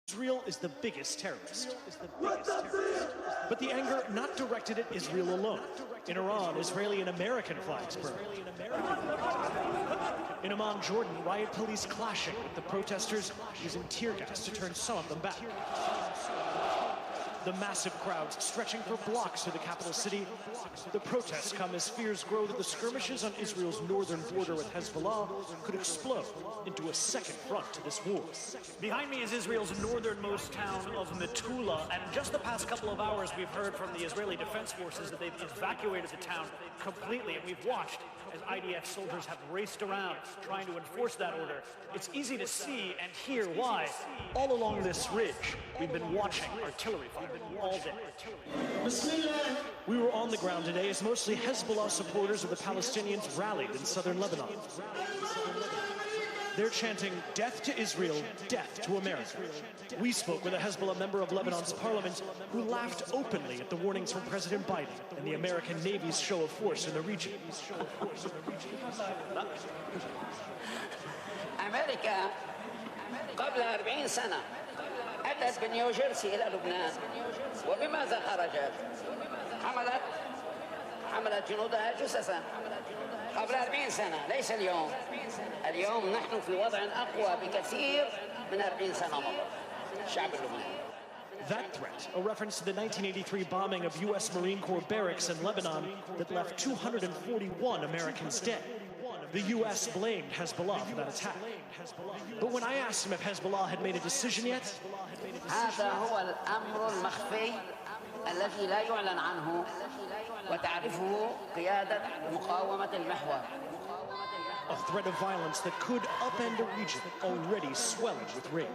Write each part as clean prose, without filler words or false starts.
Israel is the biggest terrorist. But the anger not directed at Israel alone. In Iran, Israeli and American flags burned. In Amman, Jordan, riot police clashing with the protesters using tear gas to turn some of them back. The massive crowds stretching for blocks through the capital city. The protests come as fears grow that the skirmishes on Israel's northern border with Hezbollah could explode into a second front to this war. Behind me is Israel's northernmost town of Metula, and just the past couple of hours we've heard from the Israeli Defense Forces that they've evacuated the town completely, and we've watched as IDF soldiers have raced around trying to enforce that order. It's easy to see and hear why. All along this ridge, we've been watching artillery fire all day. We were on the ground today as mostly Hezbollah supporters of the Palestinians rallied in southern Lebanon. They're chanting, "Death to Israel, death to America." We spoke with a Hezbollah member of Lebanon's parliament who laughed openly at the warnings from President Biden and the American Navy's show of force in the region. أمريكا قبل 40 سنة أتت بنيوجيرسي إلى لبنان، وبماذا خرجت؟ حملت جنودها جثثا قبل 40 سنة، ليس اليوم. اليوم نحن في وضع أقوى بكثير من 40 سنة مضت. الشعب اللبناني. That threat, a reference to the 1983 bombing of U.S. Marine Corps barracks in Lebanon that left 241 Americans dead. The U.S. blamed Hezbollah for that attack. But when I asked him if Hezbollah had made a decision yet, هذا هو الأمر المخفي الذي لا يعلن عنه وتعرفه قيادة مقاومة المحور. a threat of violence that could upend a region already swelling with rage.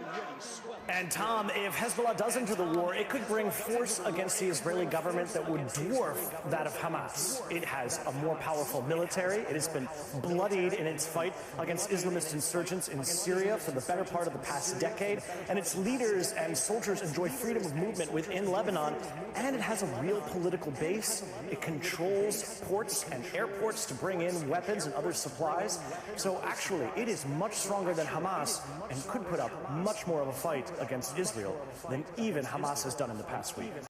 And Tom, if Hezbollah does enter the war, it could bring force against the Israeli government that would dwarf that of Hamas. It has a more powerful military. It has been bloodied in its fight against Islamist insurgents in Syria for the better part of the past decade. And its leaders and soldiers enjoy freedom of movement within Lebanon. And it has a real political base. It controls ports and airports to bring in weapons and other supplies. So actually, it is much stronger than Hamas and could put up much more of a fight against Israel than even Hamas has done in the past week.